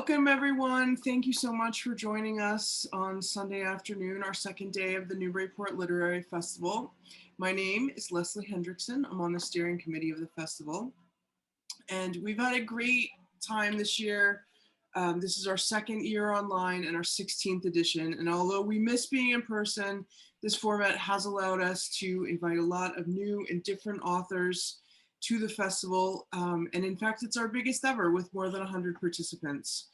Welcome everyone. Thank you so much for joining us on Sunday afternoon, our second day of the Newburyport Literary Festival. My name is Leslie Hendrickson. I'm on the steering committee of the festival. And we've had a great time this year. This is our second year online and our 16th edition. And although we miss being in person, this format has allowed us to invite a lot of new and different authors to the festival. And in fact, it's our biggest ever with more than 100 participants.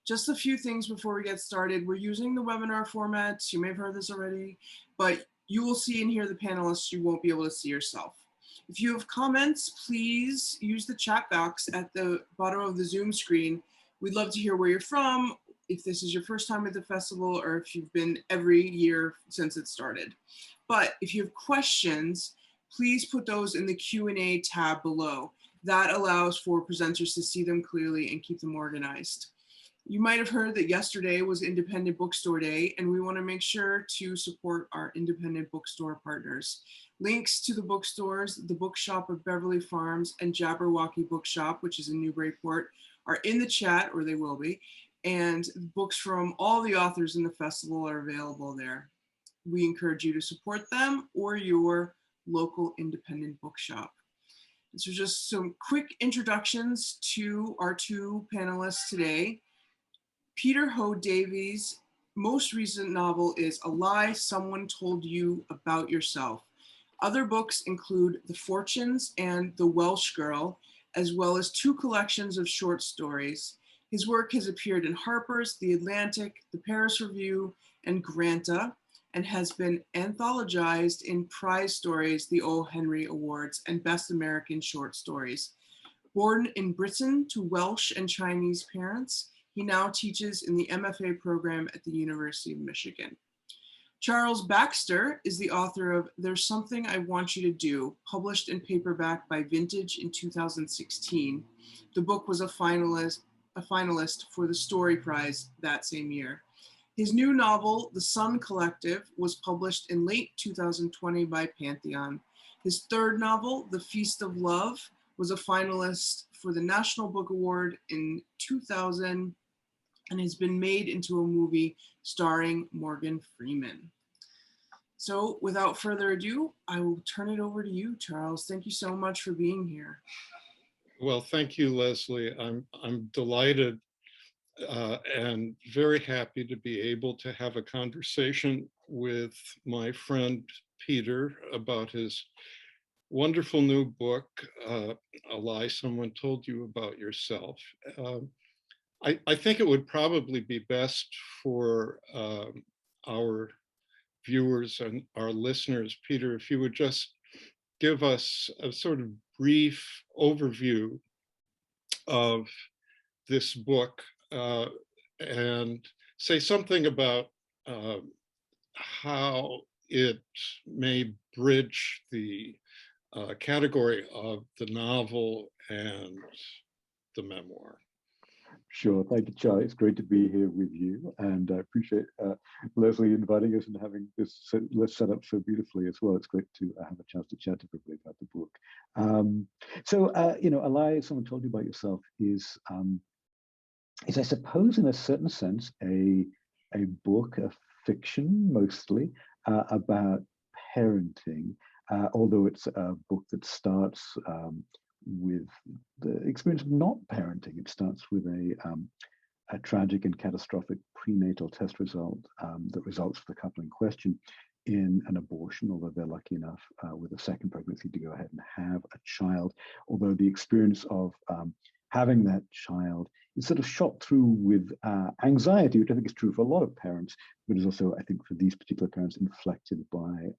Just a few things before we get started. We're using the webinar format. You may have heard this already, but you will see and hear the panelists. You won't be able to see yourself. If you have comments, please use the chat box at the bottom of the Zoom screen. We'd love to hear where you're from, if this is your first time at the festival, or if you've been every year since it started. But if you have questions, please put those in the Q&A tab below. That allows for presenters to see them clearly and keep them organized. You might have heard that yesterday was Independent Bookstore Day, and we want to make sure to support our independent bookstore partners. Links to the bookstores, the Bookshop of Beverly Farms and Jabberwocky Bookshop, which is in Newburyport, are in the chat, or they will be, and books from all the authors in the festival are available there. We encourage you to support them or your local independent bookshop. So just some quick introductions to our two panelists today. Peter Ho Davies' most recent novel is A Lie Someone Told You About Yourself. Other books include The Fortunes and The Welsh Girl, as well as two collections of short stories. His work has appeared in Harper's, The Atlantic, The Paris Review, and Granta, and has been anthologized in Prize Stories, the O. Henry Awards, and Best American Short Stories. Born in Britain to Welsh and Chinese parents, he now teaches in the MFA program at the University of Michigan. Charles Baxter is the author of There's Something I Want You to Do, published in paperback by Vintage in 2016. The book was a finalist for the Story Prize that same year. His new novel, The Sun Collective, was published in late 2020 by Pantheon. His third novel, The Feast of Love, was a finalist for the National Book Award in 2000 and has been made into a movie starring Morgan Freeman. So without further ado, I will turn it over to you, Charles. Thank you so much for being here. Well, thank you, Leslie. I'm delighted and very happy to be able to have a conversation with my friend Peter about his wonderful new book, A Lie Someone Told You About Yourself. I think it would probably be best for our viewers and our listeners, Peter, if you would just give us a sort of brief overview of this book and say something about how it may bridge the category of the novel and the memoir. Sure. Thank you, Charlie. It's great to be here with you. And I appreciate Leslie inviting us and having this set up so beautifully as well. It's great to have a chance to chat to everybody about the book. A Lie Someone Told You About Yourself is I suppose, in a certain sense, a book, a fiction mostly, about parenting, although it's a book that starts with the experience of not parenting. It starts with a tragic and catastrophic prenatal test result that results for the couple in question in an abortion, although they're lucky enough with a second pregnancy to go ahead and have a child. Although the experience of having that child is sort of shot through with anxiety, which I think is true for a lot of parents, but is also, I think, for these particular parents, inflected by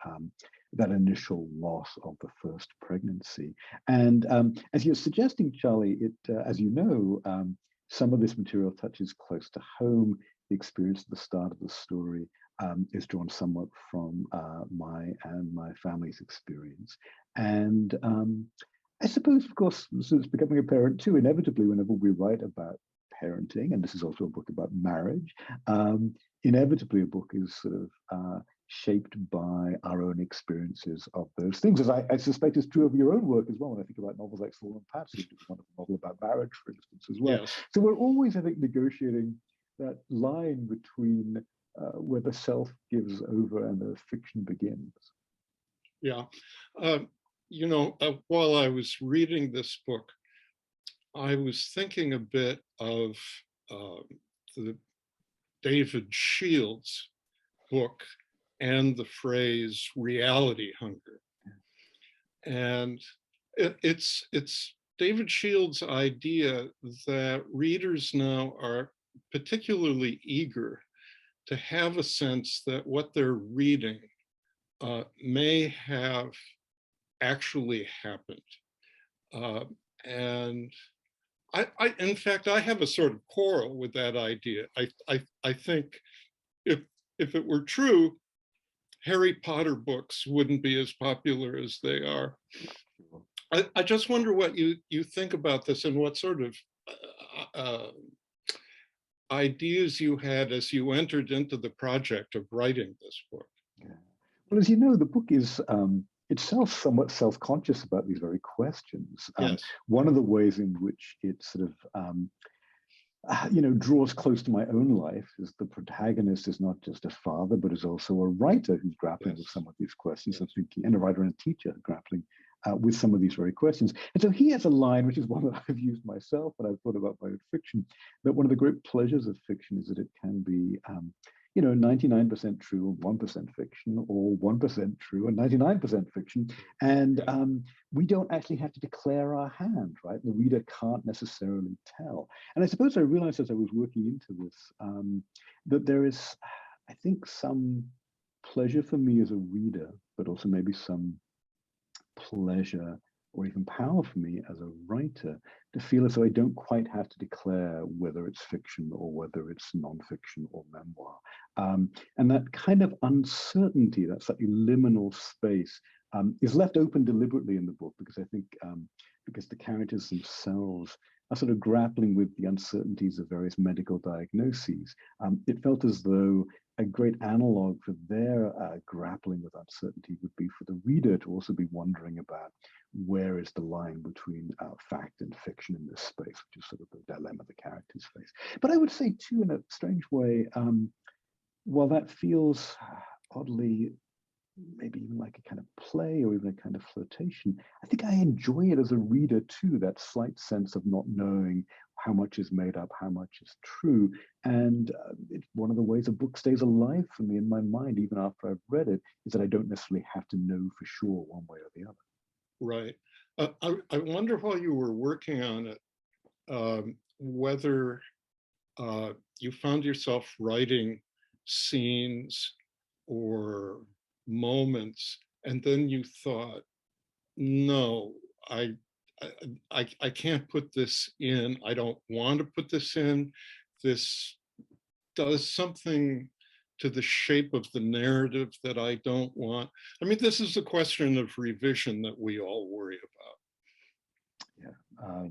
that initial loss of the first pregnancy. And as you're suggesting, Charlie, as you know, some of this material touches close to home. The experience at the start of the story is drawn somewhat from my and my family's experience. And I suppose, of course, since becoming a parent too, inevitably, whenever we write about parenting, and this is also a book about marriage, inevitably a book is sort of shaped by our own experiences of those things, as I suspect is true of your own work as well. When I think about novels like Saul and Patsy, which is a wonderful novel about marriage, for instance, as well. Yes. So we're always, I think, negotiating that line between where the self gives over and the fiction begins. Yeah. While I was reading this book, I was thinking a bit of the David Shields book and the phrase reality hunger. And it's David Shields' idea that readers now are particularly eager to have a sense that what they're reading may have actually happened. And in fact, I have a sort of quarrel with that idea. I think if it were true, Harry Potter books wouldn't be as popular as they are. I just wonder what you think about this and what sort of ideas you had as you entered into the project of writing this book. Yeah. Well, as you know, the book is itself somewhat self-conscious about these very questions. Yes. One of the ways in which it sort of draws close to my own life is the protagonist is not just a father, but is also a writer who's grappling Yes. with some of these questions of thinking, and a writer and a teacher grappling with some of these very questions. And so he has a line, which is one that I've used myself, and I've thought about my own fiction, that one of the great pleasures of fiction is that it can be 99% true and 1% fiction, or 1% true and 99% fiction. And we don't actually have to declare our hand, right? The reader can't necessarily tell. And I suppose I realized as I was working into this, that there is, I think, some pleasure for me as a reader, but also maybe some pleasure or even power for me as a writer to feel as though I don't quite have to declare whether it's fiction or whether it's nonfiction or memoir. And that kind of uncertainty, that slightly liminal space, is left open deliberately in the book because I think because the characters themselves are sort of grappling with the uncertainties of various medical diagnoses. It felt as though a great analog for their grappling with uncertainty would be for the reader to also be wondering about where is the line between fact and fiction in this space, which is sort of the dilemma the characters face. But I would say too, in a strange way, while that feels oddly maybe even like a kind of play or even a kind of flirtation, I think I enjoy it as a reader too, that slight sense of not knowing how much is made up, how much is true. And it's one of the ways a book stays alive for me in my mind, even after I've read it, is that I don't necessarily have to know for sure one way or the other. Right. I wonder while you were working on it, whether you found yourself writing scenes or moments, and then you thought, no, I can't put this in. I don't want to put this in. This does something to the shape of the narrative that I don't want. I mean, this is a question of revision that we all worry about. Yeah.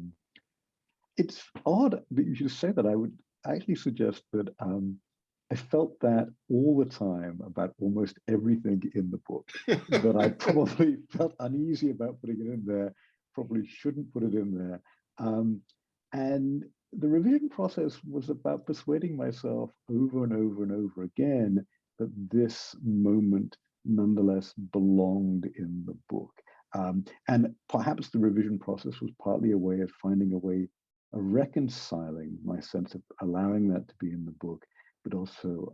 It's odd that you should say that. I would actually suggest that I felt that all the time about almost everything in the book, that I probably felt uneasy about putting it in there, probably shouldn't put it in there. And the revision process was about persuading myself over and over and over again that this moment nonetheless belonged in the book. And perhaps the revision process was partly a way of finding a way of reconciling my sense of allowing that to be in the book, but also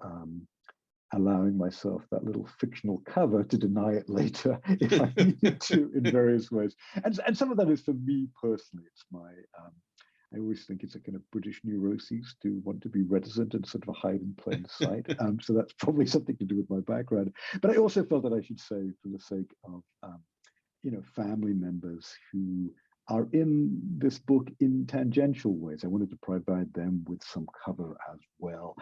allowing myself that little fictional cover to deny it later if I needed to in various ways. And some of that is for me personally. It's my, I always think it's a kind of British neuroses to want to be reticent and sort of hide in plain sight. So that's probably something to do with my background. But I also felt that I should say, for the sake of family members who are in this book in tangential ways, I wanted to provide them with some cover as well.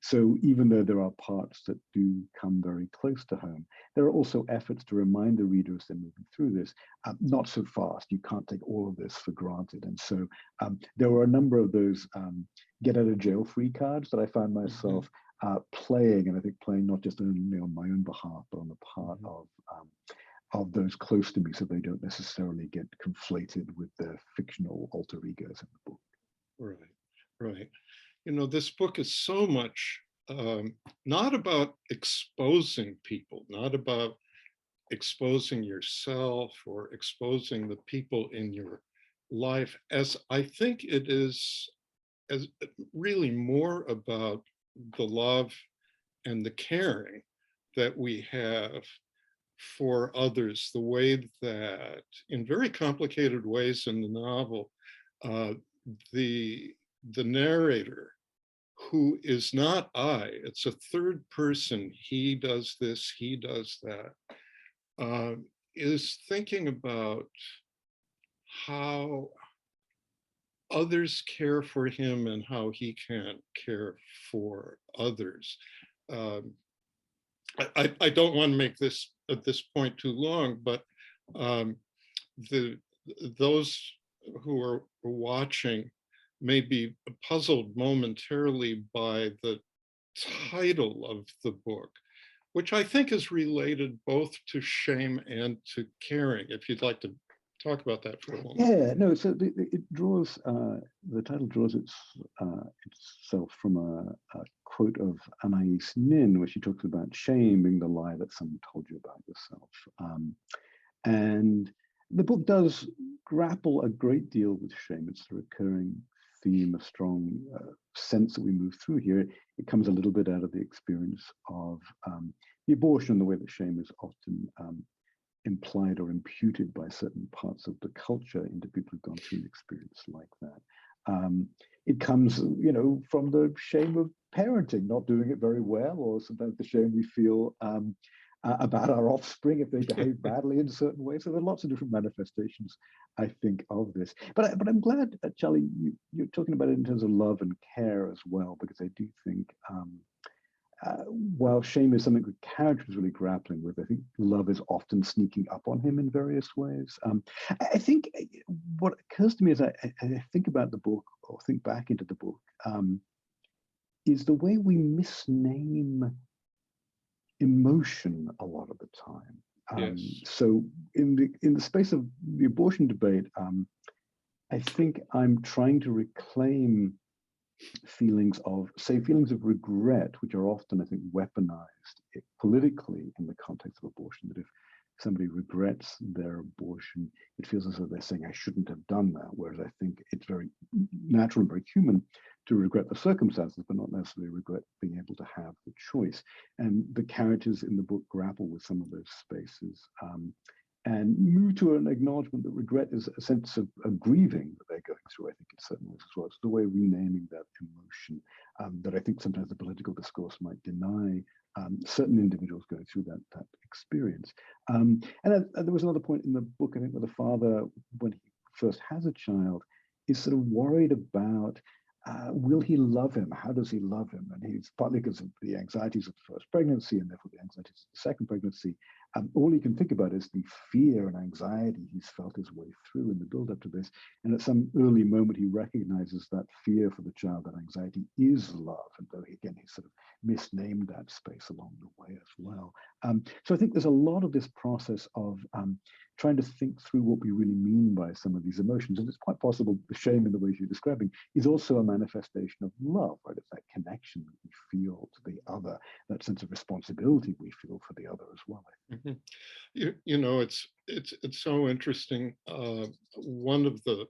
So even though there are parts that do come very close to home, there are also efforts to remind the reader as they're moving through this, not so fast. You can't take all of this for granted. And so there were a number of those get out of jail free cards that I found myself playing, and I think playing not just only on my own behalf, but on the part of those close to me, so they don't necessarily get conflated with their fictional alter egos in the book. Right, right. You know, this book is so much not about exposing people, not about exposing yourself or exposing the people in your life, as I think it is as really more about the love and the caring that we have for others, the way that in very complicated ways in the novel, uh, the narrator, who is not I, it's a third person, he does this, he does that, is thinking about how others care for him and how he can care for others. Um, I don't want to make this at this point too long, but those who are watching may be puzzled momentarily by the title of the book, which I think is related both to shame and to caring. If you'd like to talk about that for a moment. Yeah, no, so it draws, the title draws itself from a quote of Anais Nin, where she talks about shame being the lie that someone told you about yourself. And the book does grapple a great deal with shame. It's a recurring theme, a strong sense that we move through here. It comes a little bit out of the experience of the abortion, the way that shame is often implied or imputed by certain parts of the culture into people who've gone through an experience like that. It comes, you know, from the shame of parenting, not doing it very well, or sometimes the shame we feel about our offspring if they behave badly in certain ways. So there are lots of different manifestations, I think, of this. But I'm glad, Charlie, you're talking about it in terms of love and care as well, because I do think while shame is something the character is really grappling with, I think love is often sneaking up on him in various ways. I think what occurs to me as I think about the book, or think back into the book, is the way we misname emotion a lot of the time. Yes. So in the space of the abortion debate, I think I'm trying to reclaim feelings of regret, which are often, I think, weaponized politically in the context of abortion, that if somebody regrets their abortion, it feels as though they're saying, I shouldn't have done that. Whereas I think it's very natural and very human to regret the circumstances, but not necessarily regret being able to have the choice. And the characters in the book grapple with some of those spaces and move to an acknowledgement that regret is a sense of grieving that they're going through, I think, in certain ways as well. It's the way of renaming that emotion that I think sometimes the political discourse might deny certain individuals going through that experience. And there was another point in the book, I think, where the father, when he first has a child, is sort of worried about will he love him? How does he love him? And he's partly because of the anxieties of the first pregnancy and therefore the anxieties of the second pregnancy. All he can think about is the fear and anxiety he's felt his way through in the build up to this. And at some early moment, he recognizes that fear for the child, that anxiety is love. And though, again, he sort of misnamed that space along the way as well. So I think there's a lot of this process of trying to think through what we really mean by some of these emotions. And it's quite possible the shame in the ways you're describing is also a manifestation of love, right? It's that connection that we feel to the other, that sense of responsibility we feel for the other as well. Mm-hmm. You know, it's so interesting. One of the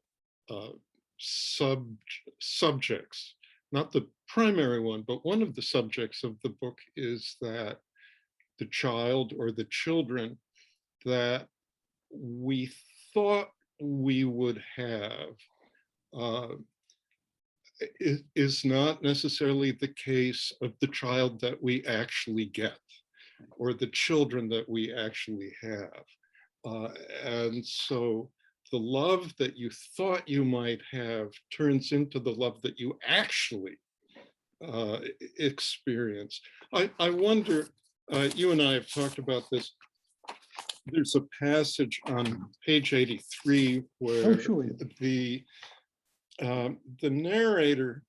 subjects, not the primary one, but one of the subjects of the book is that the child or the children that we thought we would have is not necessarily the case of the child that we actually get, or the children that we actually have. And so the love that you thought you might have turns into the love that you actually experience. I wonder, you and I have talked about this. There's a passage on page 83 where the narrator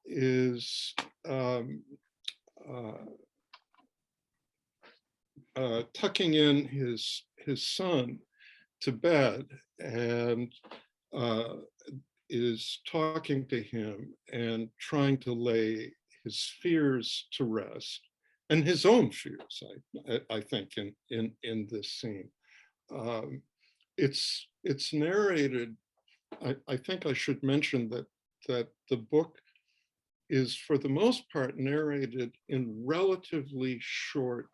is tucking in his son to bed and is talking to him and trying to lay his fears to rest, and his own fears, I think, in this scene. It's narrated. I think I should mention that the book is, for the most part, narrated in relatively short,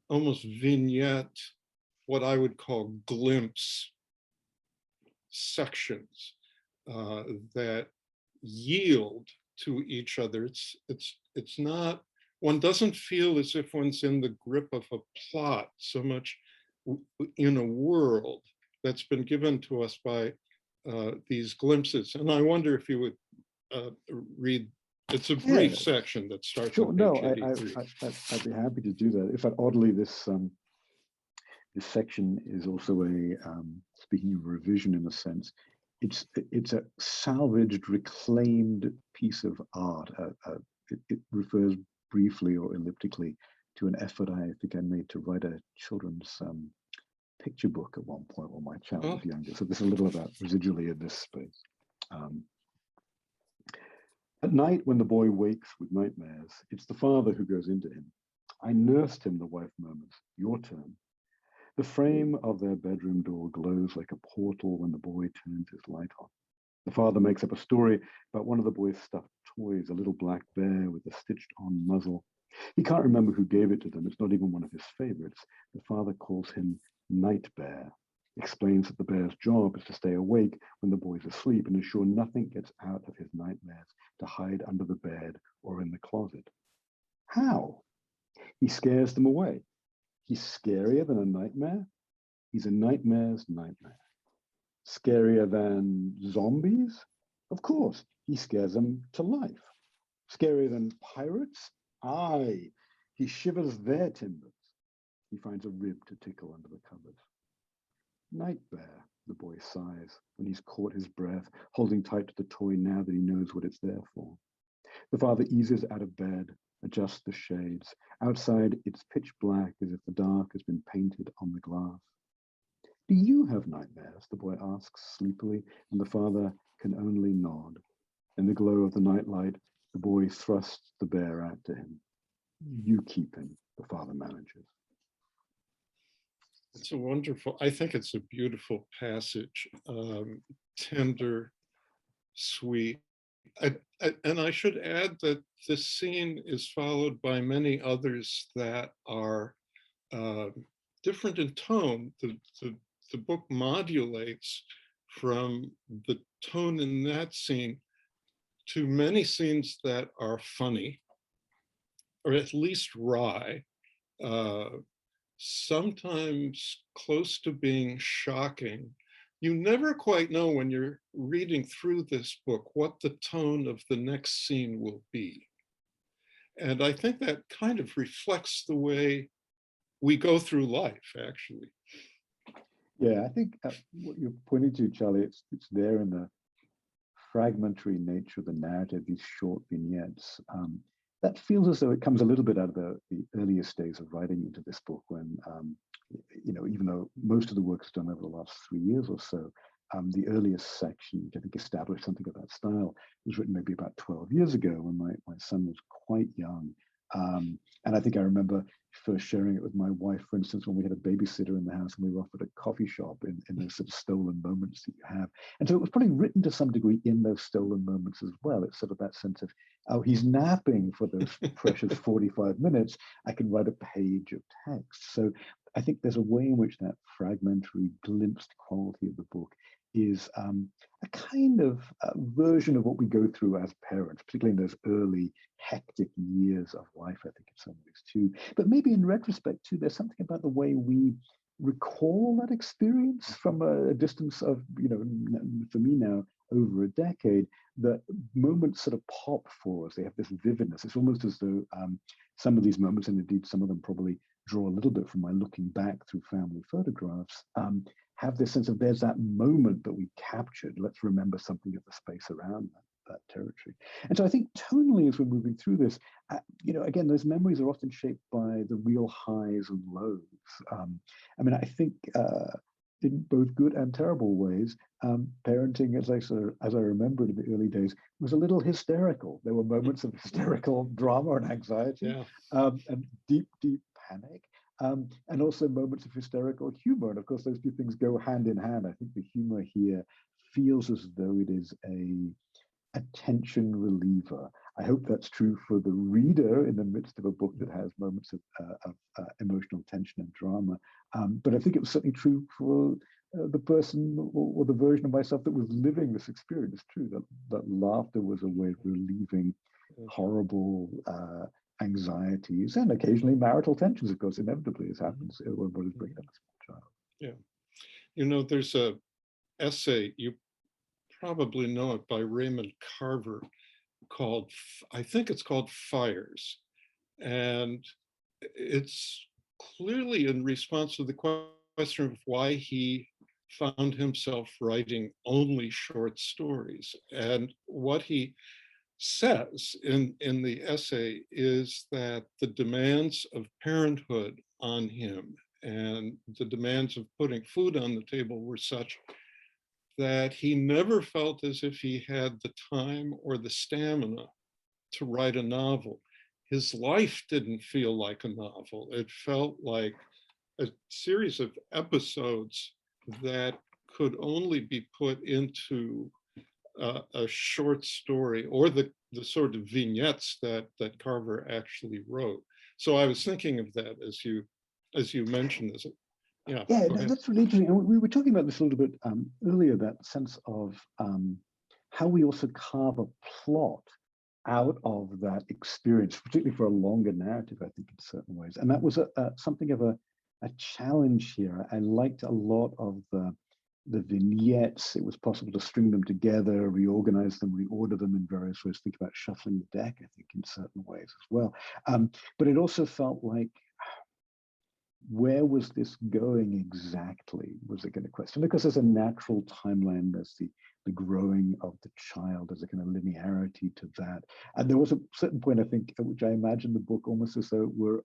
almost vignette, what I would call glimpse sections that yield to each other. It's not, one doesn't feel as if one's in the grip of a plot so much in a world that's been given to us by these glimpses. And I wonder if you would read, it's a brief section that starts Sure, on no, page 83. I'd be happy to do that. In fact, oddly, this section is also a, speaking of revision in a sense, it's a salvaged, reclaimed piece of art. It refers briefly or elliptically to an effort I think I made to write a children's picture book at one point when my child was younger. So there's a little of that residually in this space. At night, when the boy wakes with nightmares, it's the father who goes into him. I nursed him, the wife murmurs. Your turn. The frame of their bedroom door glows like a portal when the boy turns his light on. The father makes up a story about one of the boy's stuffed toys, a little black bear with a stitched-on muzzle. He can't remember who gave it to them. It's not even one of his favorites. The father calls him Nightbear, explains that the bear's job is to stay awake when the boy's asleep and ensure nothing gets out of his nightmares to hide under the bed or in the closet. How? He scares them away. He's scarier than a nightmare. He's a nightmare's nightmare. Scarier than zombies? Of course, he scares them to life. Scarier than pirates? Aye, he shivers their timbers. He finds a rib to tickle under the covers. Nightbear, the boy sighs when he's caught his breath, holding tight to the toy now that he knows what it's there for. The father eases out of bed, adjusts the shades. Outside, it's pitch black as if the dark has been painted on the glass. Do you have nightmares? The boy asks sleepily, and the father can only nod. In the glow of the nightlight, the boy thrusts the bear out to him. You keep him, the father manages. It's a wonderful, I think it's a beautiful passage, tender, sweet. And I should add that this scene is followed by many others that are different in tone. The book modulates from the tone in that scene to many scenes that are funny, or at least wry, sometimes close to being shocking. You never quite know when you're reading through this book what the tone of the next scene will be. And I think that kind of reflects the way we go through life, actually. Yeah, I think what you're pointing to, Charlie, it's there in the fragmentary nature of the narrative, these short vignettes. That feels as though it comes a little bit out of the earliest days of writing into this book when, even though most of the work is done over the last 3 years or so, the earliest section, which I think established something of that style, was written maybe about 12 years ago when my son was quite young. And I think I remember first sharing it with my wife, for instance, when we had a babysitter in the house and we were off at a coffee shop in those sort of stolen moments that you have. And so it was probably written to some degree in those stolen moments as well. It's sort of that sense of, oh, he's napping for those precious 45 minutes. I can write a page of text. So I think there's a way in which that fragmentary, glimpsed quality of the book is a kind of version of what we go through as parents, particularly in those early hectic years of life, I think in some ways too. But maybe in retrospect too, there's something about the way we recall that experience from a distance of, for me now, over a decade, that moments sort of pop for us. They have this vividness. It's almost as though some of these moments, and indeed some of them probably draw a little bit from my looking back through family photographs, have this sense of there's that moment that we captured. Let's remember something of the space around that. that territory. And so I think tonally, as we're moving through this, again, those memories are often shaped by the real highs and lows. I mean, I think in both good and terrible ways, parenting, as I remember in the early days, was a little hysterical. There were moments of hysterical drama and anxiety, and deep, deep panic. And also moments of hysterical humor. And of course, those two things go hand in hand. I think the humor here feels as though it is a tension reliever. I hope that's true for the reader in the midst of a book that has moments of emotional tension and drama. But I think it was certainly true for the person or the version of myself that was living this experience. It's true that laughter was a way of relieving horrible anxieties and occasionally marital tensions, of course, inevitably, as happens when one is bringing up a small child. Yeah. There's a essay, you probably know it, by Raymond Carver called, I think it's called Fires. And it's clearly in response to the question of why he found himself writing only short stories. And what he says in the essay is that the demands of parenthood on him and the demands of putting food on the table were such that he never felt as if he had the time or the stamina to write a novel. His life didn't feel like a novel. It felt like a series of episodes that could only be put into a short story, or the sort of vignettes that Carver actually wrote. So I was thinking of that as you mentioned this. Yeah, that's really interesting. And we were talking about this a little bit earlier, that sense of how we also carve a plot out of that experience, particularly for a longer narrative, I think, in certain ways. And that was something of a challenge here. I liked a lot of the vignettes. It was possible to string them together, reorganize them, reorder them in various ways, think about shuffling the deck, I think, in certain ways as well. But it also felt like, where was this going exactly, was a kind of question. Because there's a natural timeline, there's the growing of the child, there's a kind of linearity to that. And there was a certain point, I think, at which I imagined the book almost as though it were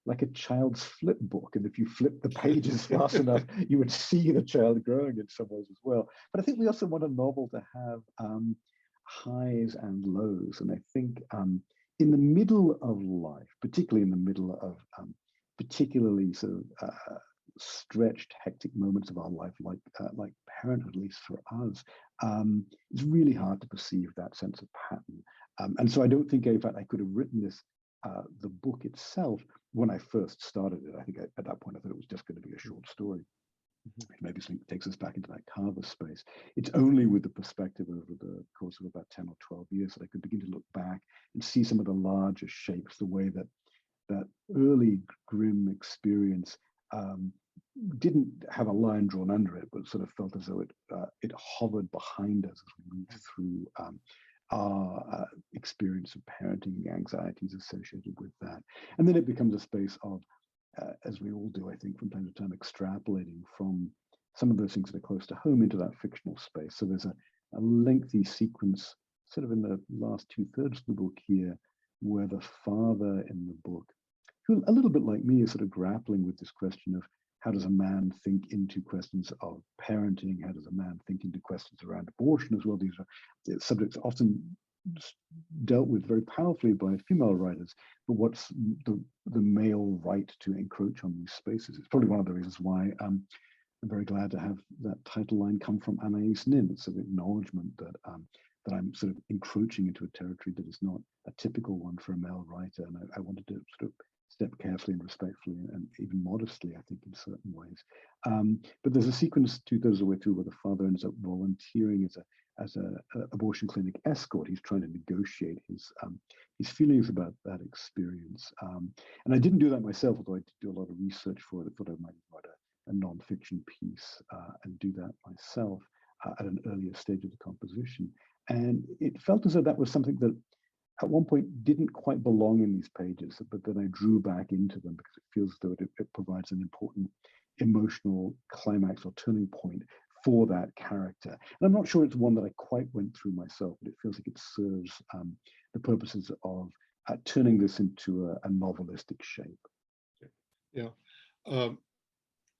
like a child's flip book. And if you flip the pages fast enough, you would see the child growing in some ways as well. But I think we also want a novel to have highs and lows. And I think in the middle of life, particularly in the middle of particularly sort of stretched, hectic moments of our life, like parenthood, at least for us, it's really hard to perceive that sense of pattern. And so I don't think, in fact, I could have written this, the book itself, when I first started it. I think at that point I thought it was just going to be a short story. It maybe takes us back into that Carver space. It's only with the perspective over the course of about 10 or 12 years that I could begin to look back and see some of the larger shapes, the way that early grim experience didn't have a line drawn under it, but sort of felt as though it hovered behind us as we moved through our experience of parenting, the anxieties associated with that. And then it becomes a space of, as we all do, I think, from time to time, extrapolating from some of those things that are close to home into that fictional space. So there's a lengthy sequence, sort of in the last 2/3 of the book here, where the father in the book, who a little bit like me is sort of grappling with this question of how does a man think into questions of parenting? How does a man think into questions around abortion as well? These are subjects often dealt with very powerfully by female writers, but what's the male right to encroach on these spaces? It's probably one of the reasons why I'm very glad to have that title line come from Anais Nin. It's an acknowledgement that that I'm sort of encroaching into a territory that is not a typical one for a male writer. And I wanted to sort of step carefully and respectfully and even modestly, I think, in certain ways. But there's a sequence 2/3 of the way through where the father ends up volunteering as a abortion clinic escort. He's trying to negotiate his feelings about that experience. And I didn't do that myself, although I did do a lot of research for it. I thought I might write a nonfiction piece and do that myself at an earlier stage of the composition. And it felt as though that was something that at one point didn't quite belong in these pages, but then I drew back into them because it feels as though it provides an important emotional climax or turning point for that character. And I'm not sure it's one that I quite went through myself, but it feels like it serves the purposes of turning this into a novelistic shape. Yeah.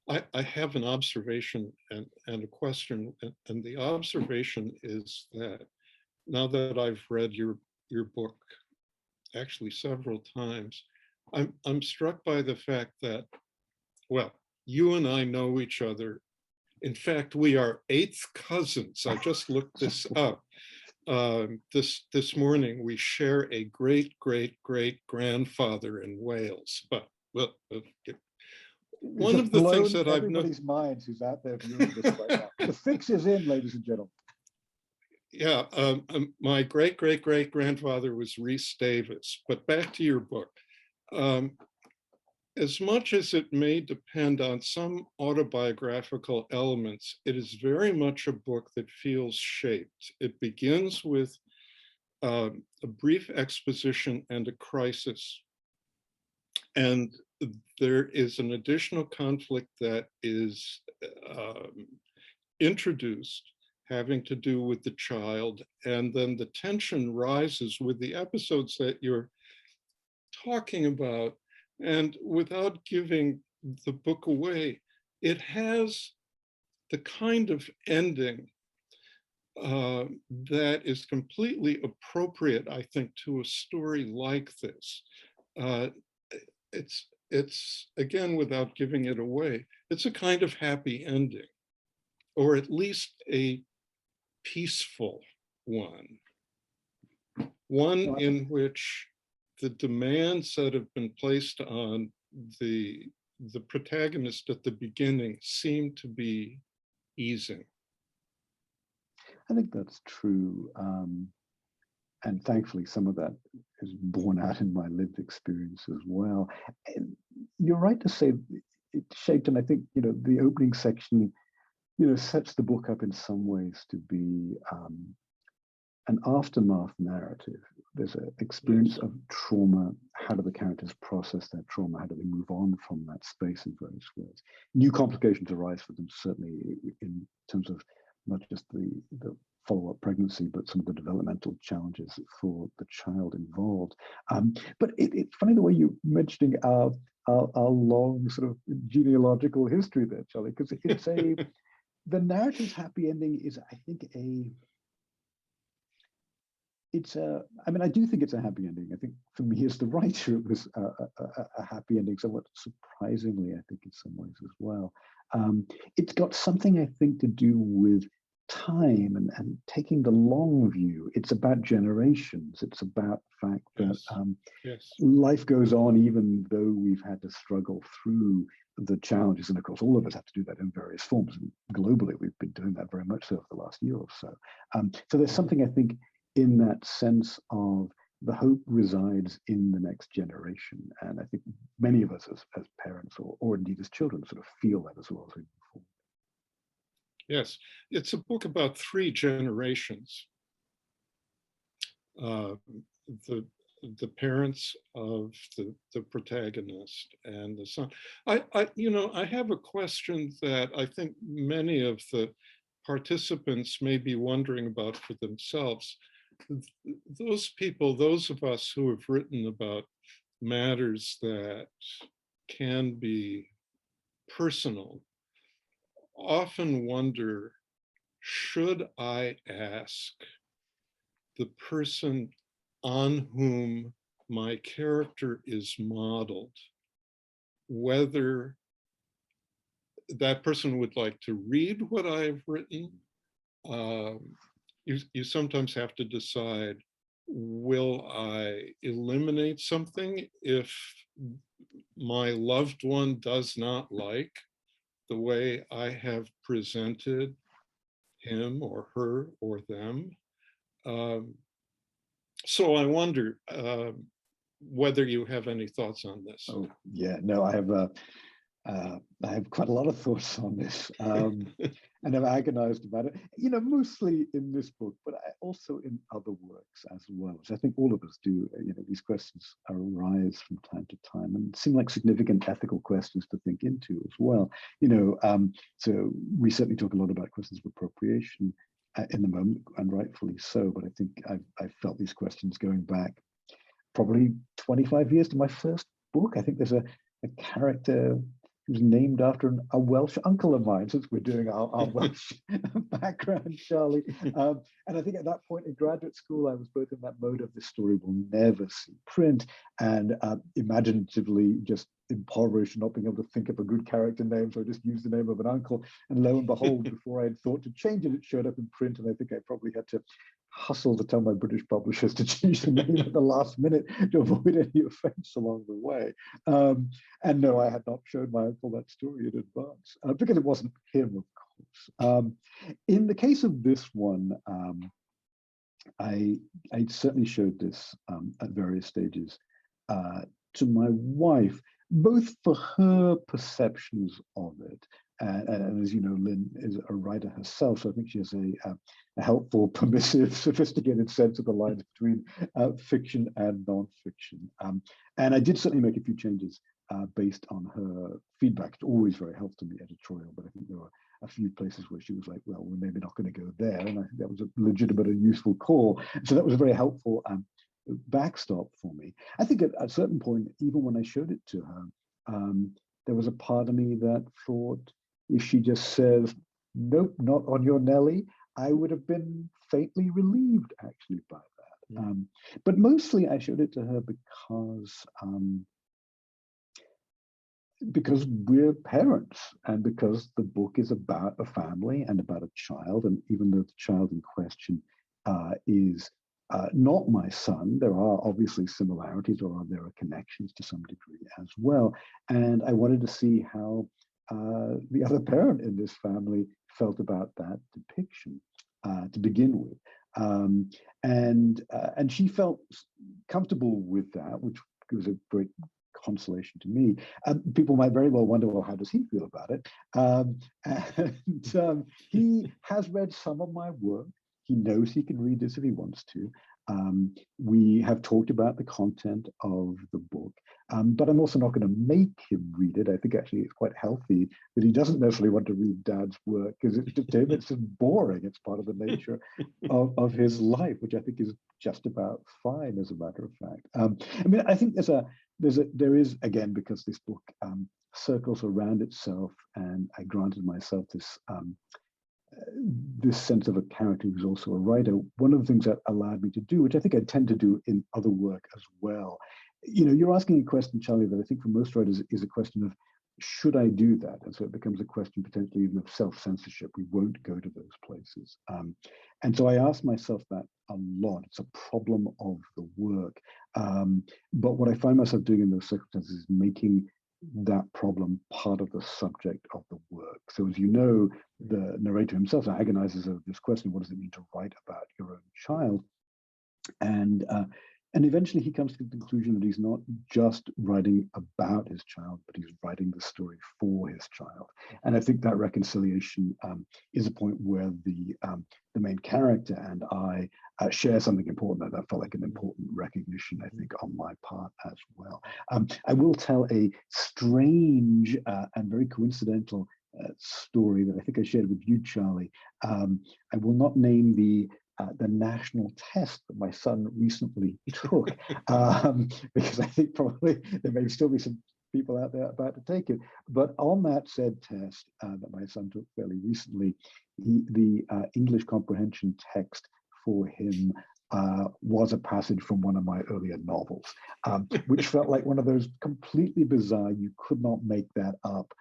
I have an observation and a question, and the observation is that now that I've read your book actually several times, I'm struck by the fact that, well, you and I know each other. In fact, we are eighth cousins. I just looked this up. This morning, we share a great grandfather in Wales. But well, one of the things that I've everybody's minds who's out there viewing this right now. The fix is in, ladies and gentlemen. Yeah, my great grandfather was Rhys Davies. But back to your book. As much as it may depend on some autobiographical elements, it is very much a book that feels shaped. It begins with a brief exposition and a crisis. And there is an additional conflict that is introduced, having to do with the child. And then the tension rises with the episodes that you're talking about. And without giving the book away, it has the kind of ending that is completely appropriate, I think, to a story like this. It's again, without giving it away, it's a kind of happy ending, or at least a peaceful one in which the demands that have been placed on the protagonist at the beginning seem to be easing. I think that's true. And thankfully, some of that is borne out in my lived experience as well. And you're right to say it shaped, and I think, the opening section, sets the book up in some ways to be an aftermath narrative. There's an experience of trauma. How do the characters process that trauma? How do they move on from that space in various ways? New complications arise for them, certainly in terms of not just the follow-up pregnancy, but some of the developmental challenges for the child involved. But it's funny the way you're mentioning our long sort of genealogical history there, Charlie, because it's the narrative's happy ending is, I think, I do think it's a happy ending. I think for me as the writer, it was a happy ending, somewhat surprisingly, I think, in some ways as well. It's got something, I think, to do with time and taking the long view. It's about generations. It's about the fact that life goes on even though we've had to struggle through the challenges. And of course, all of us have to do that in various forms. And globally, we've been doing that very much so over the last year or so. So there's something, I think, in that sense of the hope resides in the next generation. And I think many of us as parents or indeed as children sort of feel that as well as we move forward. Yes, it's a book about three generations. The parents of the protagonist and the son. I have a question that I think many of the participants may be wondering about for themselves. Those people, those of us who have written about matters that can be personal, often wonder, should I ask the person on whom my character is modeled whether that person would like to read what I've written? You sometimes have to decide, will I eliminate something if my loved one does not like the way I have presented him or her or them? So I wonder whether you have any thoughts on this. Oh, yeah, no, I have I have quite a lot of thoughts on this, and I've agonized about it, mostly in this book, but also in other works as well, which I think all of us do. These questions arise from time to time and seem like significant ethical questions to think into as well. So we certainly talk a lot about questions of appropriation in the moment, and rightfully so, but I think I've felt these questions going back probably 25 years to my first book. I think there's a character who's named after a Welsh uncle of mine, since we're doing our Welsh background, Charlie. And I think at that point in graduate school, I was both in that mode of this story will never see print, and imaginatively just impoverished, not being able to think up a good character name, so I just used the name of an uncle. And lo and behold, before I had thought to change it, it showed up in print, and I think I probably had to hustle to tell my British publishers to change the name at the last minute to avoid any offense along the way. And no, I had not showed my uncle that story in advance, because it wasn't him, of course. In the case of this one, I certainly showed this at various stages to my wife, both for her perceptions of it. And as you know, Lynn is a writer herself, so I think she has a helpful, permissive, sophisticated sense of the lines between fiction and nonfiction. And I did certainly make a few changes based on her feedback. It's always very helpful to me, editorial, but I think there were a few places where she was like, well, we're maybe not going to go there. And I think that was a legitimate and useful call. So that was a very helpful backstop for me. I think at a certain point, even when I showed it to her, there was a part of me that thought, if she just says, nope, not on your Nelly, I would have been faintly relieved actually by that. But mostly I showed it to her because we're parents, and because the book is about a family and about a child. And even though the child in question is not my son, there are obviously similarities, or there are connections to some degree as well. And I wanted to see how the other parent in this family felt about that depiction to begin with. And she felt comfortable with that, which was a great consolation to me. People might very well wonder, well, how does he feel about it? And he has read some of my work. He knows he can read this if he wants to. We have talked about the content of the book, but I'm also not going to make him read it. I think actually it's quite healthy that he doesn't necessarily want to read Dad's work, because it's just boring. It's part of the nature of his life, which I think is just about fine, as a matter of fact. I mean, I think there is, again, because this book circles around itself, and I granted myself this sense of a character who's also a writer. One of the things that allowed me to do, which I think I tend to do in other work as well, you're asking a question, Charlie, that I think for most writers is a question of, should I do that? And so it becomes a question potentially even of self-censorship. We won't go to those places. And so I ask myself that a lot. It's a problem of the work. But what I find myself doing in those circumstances is making that problem part of the subject of the work. So as you know, the narrator himself agonizes over this question: what does it mean to write about your own child? And eventually he comes to the conclusion that he's not just writing about his child, but he's writing the story for his child. And I think that reconciliation is a point where the main character and I share something important. That felt like an important recognition, I think, on my part as well. I will tell a strange and very coincidental story that I think I shared with you, Charlie. I will not name the national test that my son recently took, because I think probably there may still be some people out there about to take it. But on that said test that my son took fairly recently, the English comprehension text for him was a passage from one of my earlier novels, which felt like one of those completely bizarre, you could not make that up,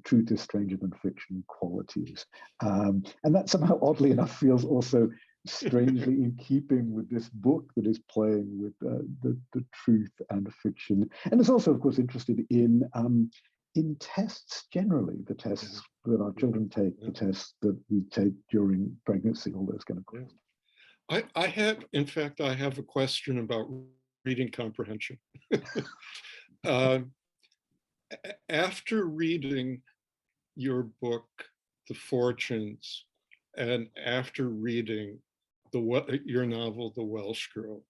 truth is stranger than fiction qualities. And that somehow, oddly enough, feels also strangely in keeping with this book that is playing with the truth and fiction. And it's also, of course, interested in tests generally, the tests that our children take, the tests that we take during pregnancy, all those kind of questions. In fact, I have a question about reading comprehension. After reading your book, The Fortunes, and after reading your novel, The Welsh Girl,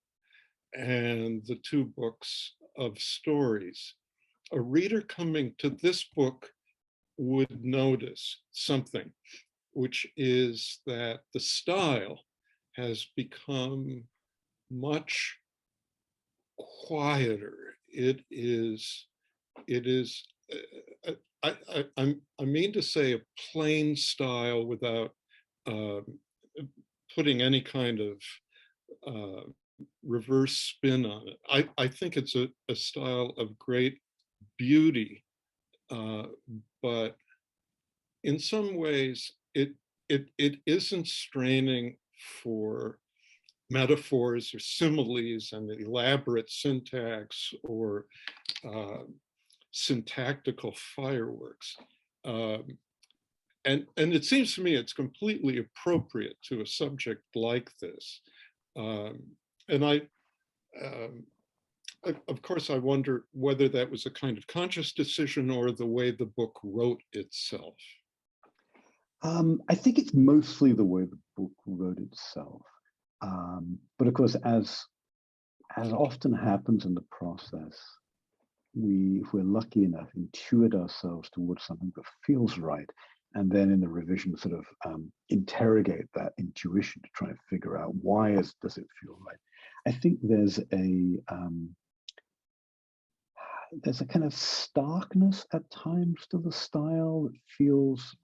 and the two books of stories, a reader coming to this book would notice something, which is that the style has become much quieter. I mean to say a plain style without putting any kind of reverse spin on it. I think it's a style of great beauty, but in some ways it isn't straining for metaphors or similes and elaborate syntax or syntactical fireworks. And it seems to me it's completely appropriate to a subject like this. And of course, I wonder whether that was a kind of conscious decision or the way the book wrote itself. I think it's mostly the way the book wrote itself. But of course, as often happens in the process, if we're lucky enough, intuit ourselves towards something that feels right, and then in the revision sort of interrogate that intuition to try and figure out why does it feel right. I think there's a kind of starkness at times to the style that feels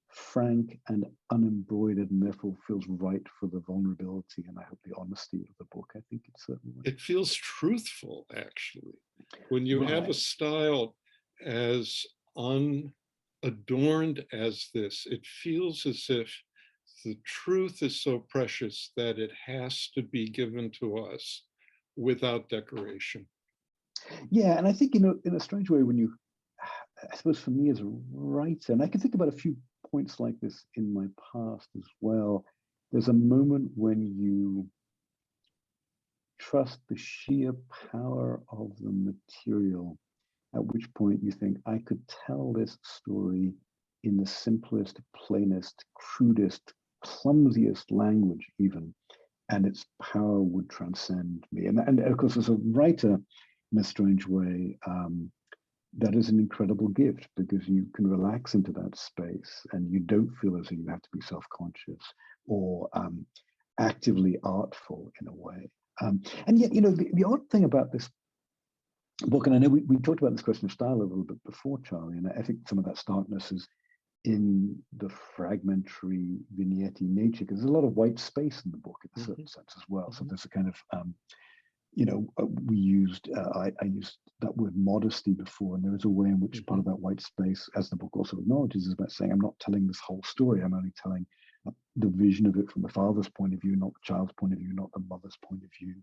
frank and unembroidered, and therefore feels right for the vulnerability and I hope the honesty of the book. I think it's certainly. It feels truthful, actually. When you have a style as unadorned as this, it feels as if the truth is so precious that it has to be given to us without decoration. Yeah, and I think, in a strange way, I suppose for me as a writer, and I can think about a few points like this in my past as well, there's a moment when you trust the sheer power of the material, at which point you think, I could tell this story in the simplest, plainest, crudest, clumsiest language even, and its power would transcend me. And of course, as a writer, in a strange way, that is an incredible gift because you can relax into that space and you don't feel as if you have to be self-conscious or actively artful in a way. And yet, the odd thing about this book, and I know we talked about this question of style a little bit before, Charlie, and I think some of that starkness is in the fragmentary vignette nature, because there's a lot of white space in the book in a certain sense as well. So there's a kind of I used that word modesty before, and there is a way in which part of that white space, as the book also acknowledges, is about saying, I'm not telling this whole story, I'm only telling the vision of it from the father's point of view, not the child's point of view, not the mother's point of view.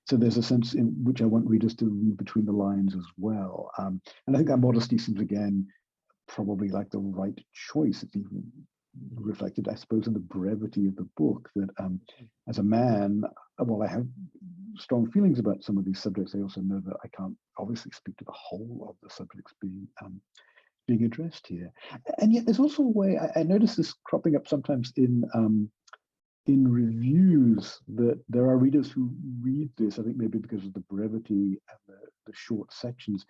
So there's a sense in which I want readers to read between the lines as well. And I think that modesty seems, again, probably like the right choice. It's even reflected, I suppose, in the brevity of the book, that as a man, while I have strong feelings about some of these subjects, I also know that I can't obviously speak to the whole of the subjects being addressed here. And yet there's also a way, I notice this cropping up sometimes in reviews, that there are readers who read this, I think maybe because of the brevity and the short sections,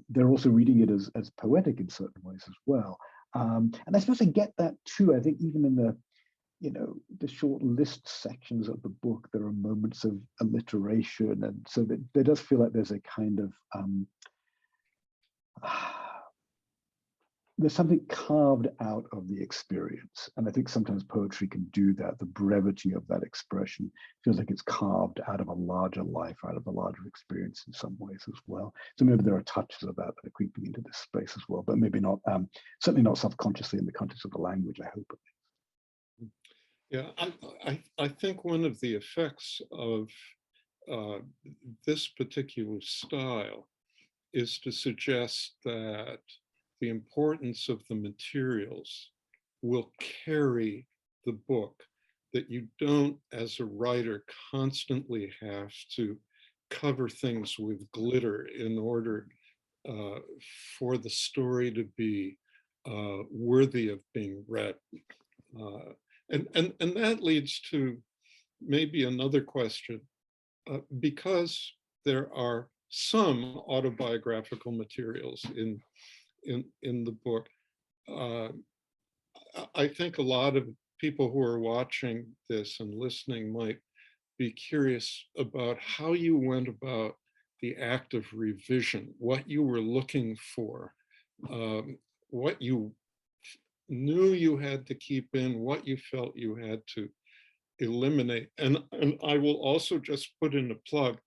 they're also reading it as poetic in certain ways as well. And I suppose I get that too. I think even in the short list sections of the book, there are moments of alliteration, and so that there does feel like there's a kind of there's something carved out of the experience. And I think sometimes poetry can do that. The brevity of that expression feels like it's carved out of a larger life, out of a larger experience in some ways as well. So maybe there are touches of that are creeping into this space as well, but maybe not, certainly not self-consciously in the context of the language, I hope. Yeah, I think one of the effects of this particular style is to suggest that the importance of the materials will carry the book, that you don't, as a writer, constantly have to cover things with glitter in order for the story to be worthy of being read. And that leads to maybe another question, because there are some autobiographical materials in the book. I think a lot of people who are watching this and listening might be curious about how you went about the act of revision, what you were looking for, what you knew you had to keep in, what you felt you had to eliminate. And I will also just put in a plug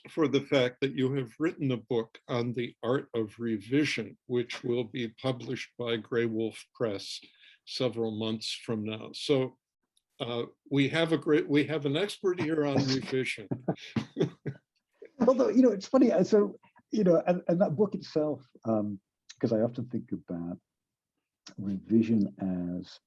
for the fact that you have written a book on the art of revision, which will be published by Grey Wolf Press several months from now. So we have an expert here on revision. Although, it's funny. So, and that book itself, because I often think about revision as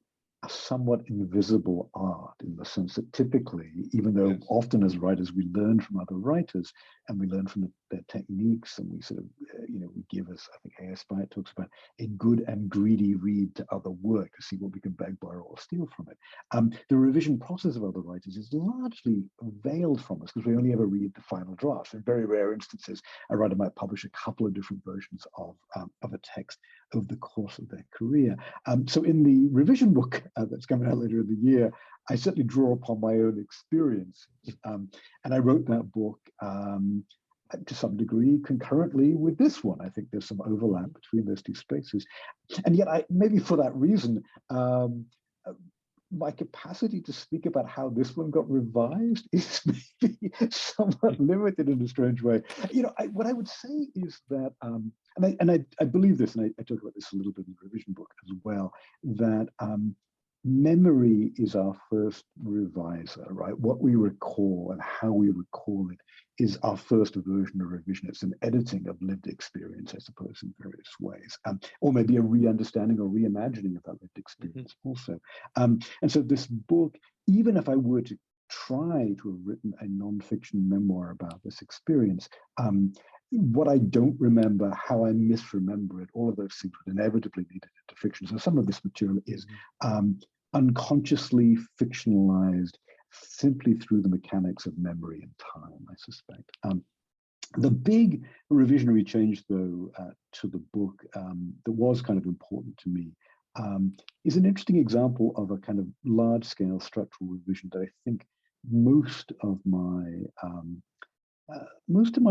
a somewhat invisible art, in the sense that typically, even though often as writers we learn from other writers and we learn from their techniques, and we sort of, we give, as I think A.S. Byatt talks about, a good and greedy read to other work to see what we can beg, borrow, or steal from it. The revision process of other writers is largely veiled from us because we only ever read the final draft. In very rare instances, a writer might publish a couple of different versions of a text over the course of their career. So in the revision book that's coming out later in the year, I certainly draw upon my own experience. And I wrote that book to some degree concurrently with this one. I think there's some overlap between those two spaces. And yet, maybe for that reason, my capacity to speak about how this one got revised is maybe somewhat limited in a strange way. What I would say is that, and I believe this, and I talk about this a little bit in the revision book as well, that memory is our first reviser, right? What we recall and how we recall it is our first version of revision. It's an editing of lived experience, I suppose, in various ways, or maybe a re-understanding or reimagining of that lived experience also. And so this book, even if I were to try to have written a nonfiction memoir about this experience, what I don't remember, how I misremember it, all of those things would inevitably lead it into fiction. So some of this material is unconsciously fictionalized simply through the mechanics of memory and time, I suspect. The big revisionary change, though, to the book that was kind of important to me is an interesting example of a kind of large-scale structural revision that I think most of my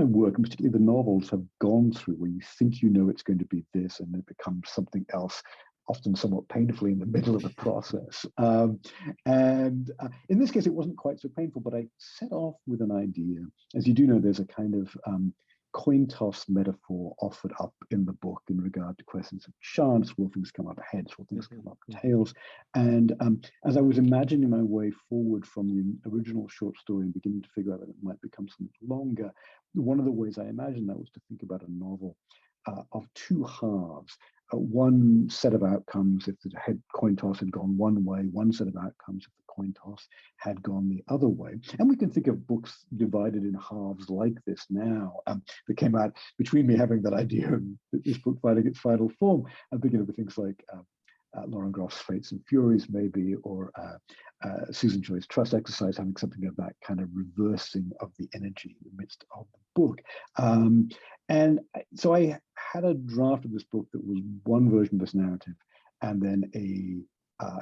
work, and particularly the novels, have gone through, where you think you know it's going to be this and it becomes something else, often somewhat painfully in the middle of the process. And in this case, it wasn't quite so painful, but I set off with an idea. As you do know, there's a kind of coin toss metaphor offered up in the book in regard to questions of chance. Will things come up heads? Will things come up tails? And as I was imagining my way forward from the original short story and beginning to figure out that it might become something longer, one of the ways I imagined that was to think about a novel of two halves. One set of outcomes if the head coin toss had gone one way, one set of outcomes if the coin toss had gone the other way. And we can think of books divided in halves like this now, that came out between me having that idea and this book finding its final form. I'm thinking of things like Lauren Groff's Fates and Furies, maybe, or Susan Joy's Trust Exercise, having something of that kind of reversing of the energy in the midst of the book. And so I had a draft of this book that was one version of this narrative, and then a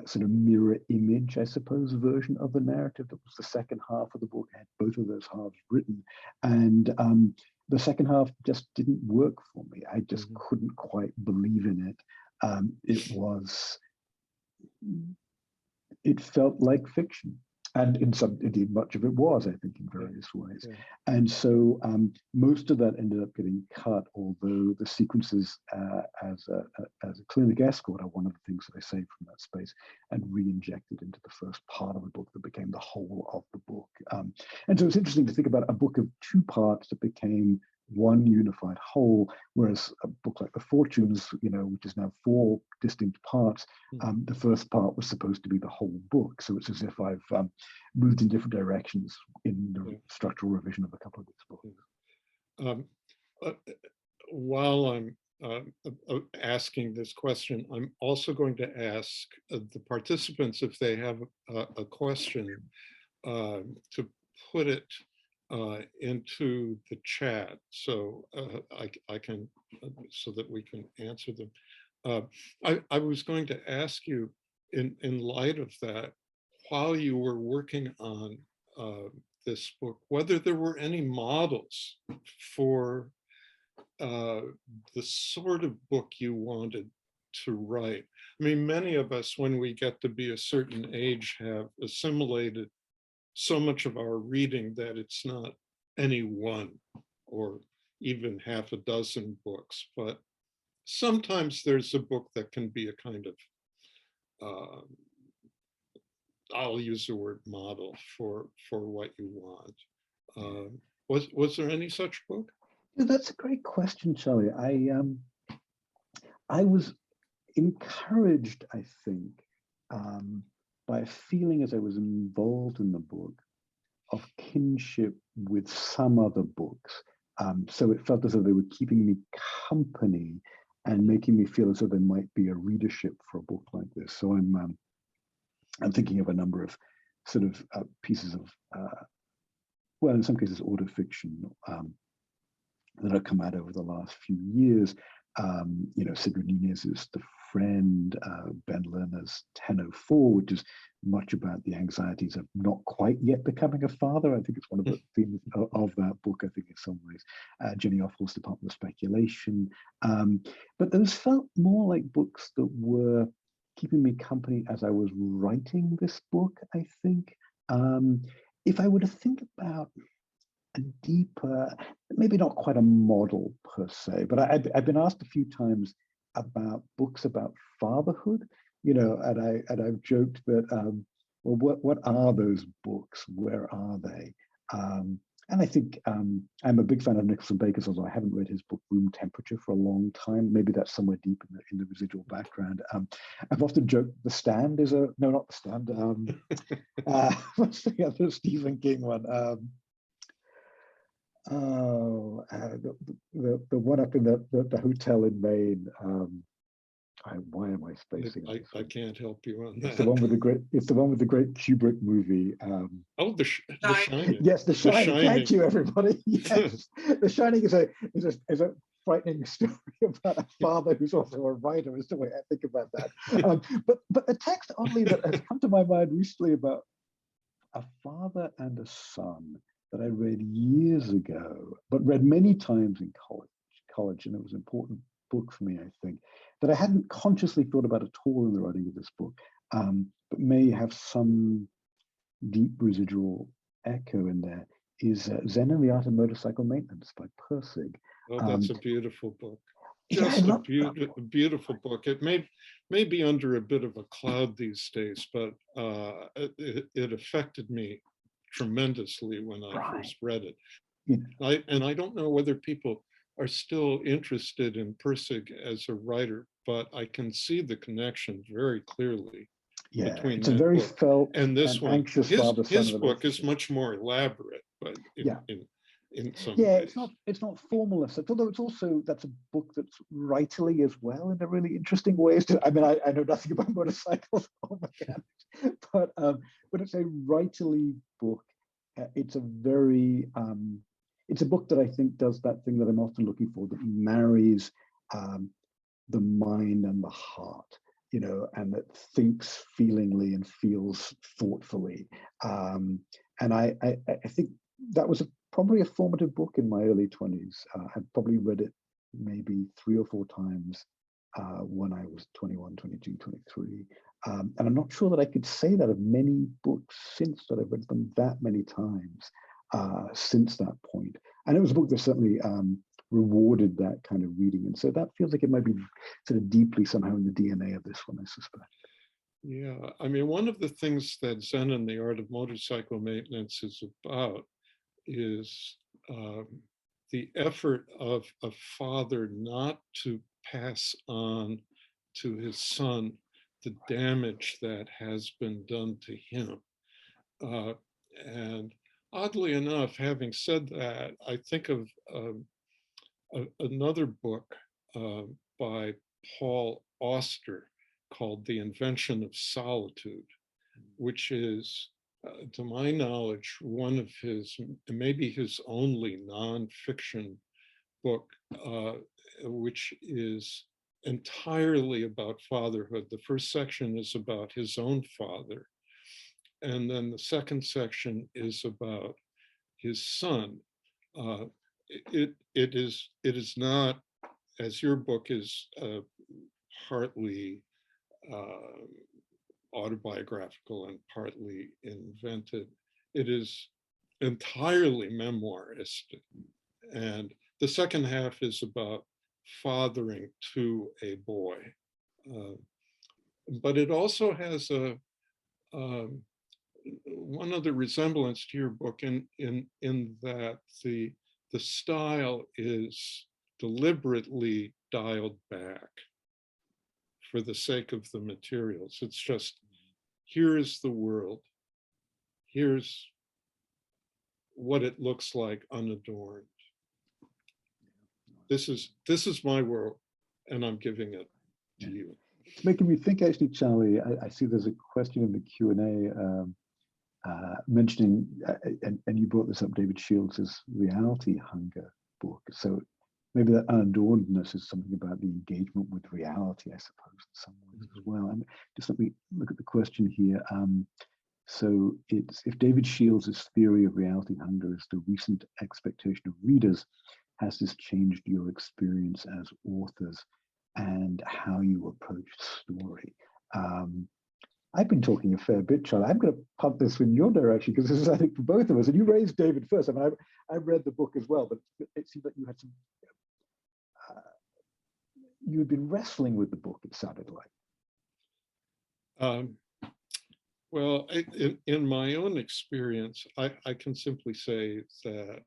sort of mirror image, I suppose, version of the narrative that was the second half of the book. I had both of those halves written, and the second half just didn't work for me. I just couldn't quite believe in it. It felt like fiction, and indeed much of it was, I think, in various ways. And so most of that ended up getting cut, although the sequences as a clinic escort are one of the things that I saved from that space and re-injected into the first part of the book that became the whole of the book. And so it's interesting to think about a book of two parts that became one unified whole, whereas a book like The Fortunes, which is now 4 distinct parts, the first part was supposed to be the whole book. So it's as if I've moved in different directions in the structural revision of a couple of these books. while I'm asking this question, I'm also going to ask the participants if they have a question to put it into the chat, so I can, so that we can answer them. I was going to ask you, in light of that, while you were working on this book, whether there were any models for the sort of book you wanted to write. I mean, many of us, when we get to be a certain age, have assimilated so much of our reading that it's not any one or even half a dozen books, but sometimes there's a book that can be a kind of, I'll use the word model for what you want. Was there any such book? Yeah, that's a great question, Charlie. I was encouraged, I think, by a feeling as I was involved in the book of kinship with some other books. So it felt as though they were keeping me company and making me feel as though there might be a readership for a book like this. So I'm thinking of a number of sort of pieces of, well, in some cases, autofiction that have come out over the last few years. You know, Sigrid Nunez's The Friend, Ben Lerner's 1004, which is much about the anxieties of not quite yet becoming a father. I think it's one of the themes of that book, I think, in some ways. Jenny Offal's Department of Speculation. But those felt more like books that were keeping me company as I was writing this book, I think. If I were to think about a deeper, maybe not quite a model per se, but I've been asked a few times about books about fatherhood, you know, and I've joked that, well, what are those books? Where are they? And I think I'm a big fan of Nicholson Baker's, although I haven't read his book Room Temperature for a long time. Maybe that's somewhere deep in the residual background. I've often joked The Stand is no, not The Stand. What's the other Stephen King one? The one up in the hotel in Maine. Why am I spacing? I can't help you on that. It's the one with the great. It's the one with the great Kubrick movie. Oh, the Shining. Yes, The Shining. Thank you, everybody. Yes, The Shining is a frightening story about a father who's also a writer. Is the way I think about that. But the text, oddly, that has come to my mind recently about a father and a son that I read years ago, but read many times in college, and it was an important book for me, I think, that I hadn't consciously thought about at all in the writing of this book, but may have some deep residual echo in there, is Zen and the Art of Motorcycle Maintenance by Pirsig. Oh, that's a beautiful book. Yeah, Just a beautiful book. It may be under a bit of a cloud these days, but it affected me tremendously when I first read it. Yeah. I don't know whether people are still interested in Pirsig as a writer, but I can see the connection very clearly between it's a very book felt and this one. anxious His book is much more elaborate, but in some ways. It's not formalist, although it's also, that's a book that's writerly as well in a really interesting way. I mean, I know nothing about motorcycles or mechanics, but it's a writerly book. It's a very it's a book that I think does that thing that I'm often looking for, that marries the mind and the heart, you know, and that thinks feelingly and feels thoughtfully. And I think that was probably a formative book in my early 20s. I'd probably read it maybe 3 or 4 times when I was 21, 22, 23. And I'm not sure that I could say that of many books since, that I've read them that many times since that point. And it was a book that certainly rewarded that kind of reading. And so that feels like it might be sort of deeply somehow in the DNA of this one, I suspect. Yeah, I mean, one of the things that Zen and the Art of Motorcycle Maintenance is about is the effort of a father not to pass on to his son the damage that has been done to him. And oddly enough, having said that, I think of another book by Paul Auster called The Invention of Solitude, which is, to my knowledge, one of his, maybe his only nonfiction book, which is entirely about fatherhood. The first section is about his own father, and then the second section is about his son. It is not, as your book is partly autobiographical and partly invented. It is entirely memoiristic. And the second half is about fathering to a boy. But it also has a one other resemblance to your book in that the style is deliberately dialed back for the sake of the materials. It's just, here's the world, here's what it looks like unadorned. This is my world, and I'm giving it to you. It's making me think, actually, Charlie. I see there's a question in the Q&A mentioning, and you brought this up, David Shields' Reality Hunger book. So maybe that unadornedness is something about the engagement with reality, I suppose, in some ways as well. And just let me look at the question here. So it's, if David Shields' theory of reality hunger is the recent expectation of readers, has this changed your experience as authors and how you approach story? I've been talking a fair bit, Charlie. I'm going to pump this in your direction because this is, I think, for both of us. And you raised David first. I mean, I've read the book as well, but it seemed like you had some, you had been wrestling with the book, it sounded like. Well, in my own experience, I can simply say that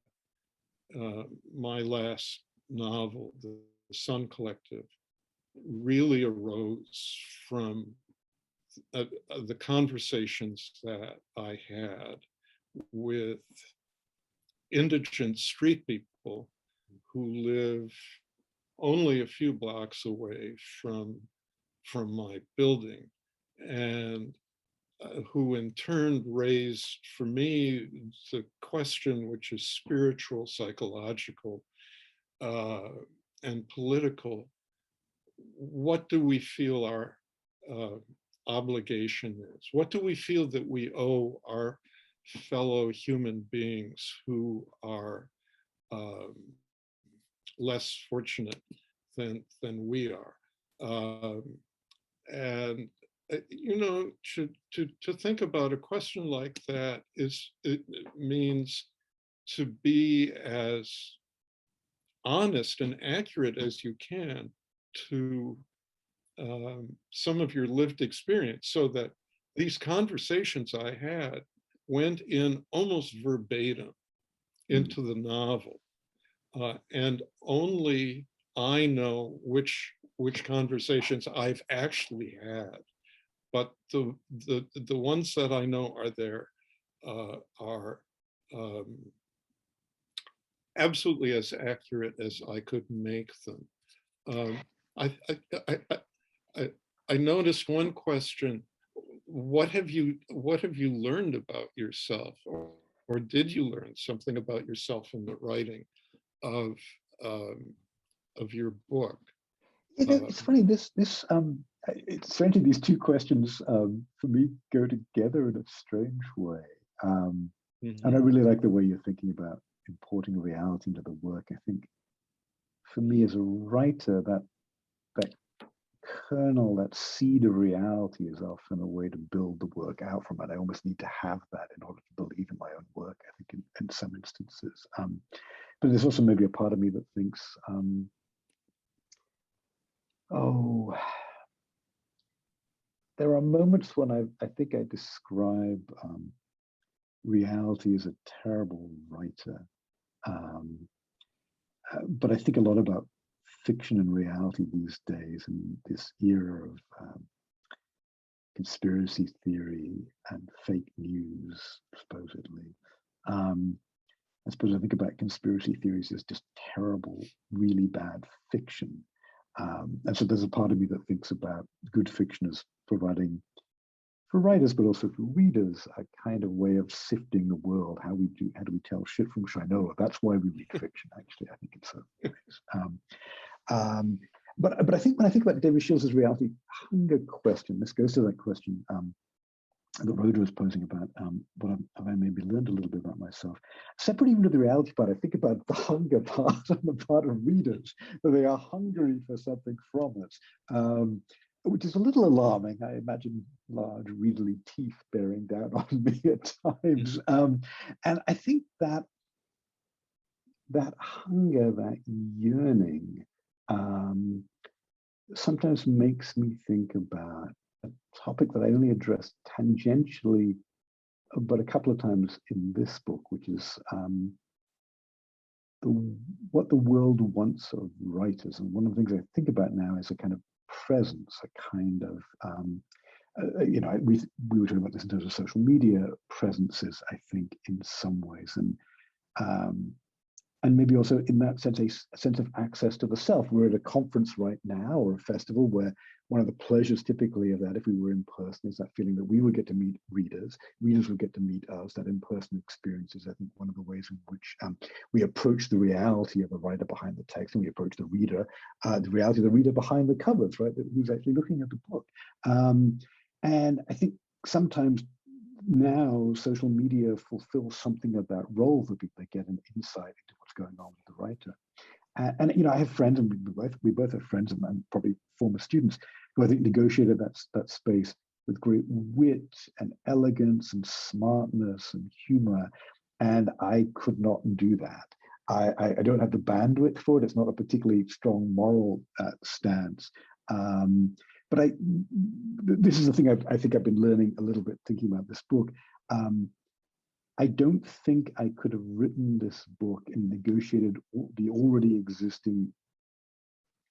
my last novel, The Sun Collective, really arose from the conversations that I had with indigent street people who live only a few blocks away from my building, and who in turn raised for me the question, which is spiritual, psychological, and political. What do we feel our obligation is? What do we feel that we owe our fellow human beings who are less fortunate than we are? And you know, to think about a question like that it means to be as honest and accurate as you can to some of your lived experience, so that these conversations I had went in almost verbatim into the novel, and only I know which conversations I've actually had, but the ones that I know are there are absolutely as accurate as I could make them. I noticed one question: what have you learned about yourself, or did you learn something about yourself in the writing of your book? You know, it's funny. It's strangely, these two questions for me go together in a strange way. And I really like the way you're thinking about importing reality into the work. I think for me as a writer, that kernel, that seed of reality is often a way to build the work out from it. I almost need to have that in order to believe in my own work, I think, in some instances. But there's also maybe a part of me that thinks, oh, there are moments when I think I describe reality as a terrible writer. But I think a lot about fiction and reality these days, in this era of conspiracy theory and fake news, supposedly. I suppose I think about conspiracy theories as just terrible, really bad fiction. And so there's a part of me that thinks about good fiction as providing, for writers, but also for readers, a kind of way of sifting the world. How do we tell shit from shinola? That's why we read fiction, actually. I think it's so but I think when I think about David Shields' reality hunger question, this goes to that question that Rhoda was posing about what have I maybe learned a little bit about myself. Separate even to the reality part, I think about the hunger part on the part of readers, that they are hungry for something from us, which is a little alarming. I imagine large readerly teeth bearing down on me at times. And I think that hunger, that yearning, sometimes makes me think about a topic that I only addressed tangentially, but a couple of times in this book, which is what the world wants of writers. And one of the things I think about now is a kind of presence, a kind of, we were talking about this in terms of social media presences, I think, in some ways. And maybe also in that sense, a sense of access to the self. We're at a conference right now, or a festival, where one of the pleasures typically of that, if we were in person, is that feeling that we would get to meet readers would get to meet us. That in-person experience is, I think, one of the ways in which we approach the reality of the writer behind the text, and we approach the reader, the reality of the reader behind the covers, right? Who's actually looking at the book. And I think sometimes now social media fulfills something of that role for people. They get an insight into what's going on with the writer. And I have friends, and we both have friends, and probably former students, who I think negotiated that space with great wit and elegance and smartness and humor. And I could not do that. I don't have the bandwidth for it. It's not a particularly strong moral stance. But this is the thing I think I've been learning a little bit thinking about this book. I don't think I could have written this book and negotiated the already existing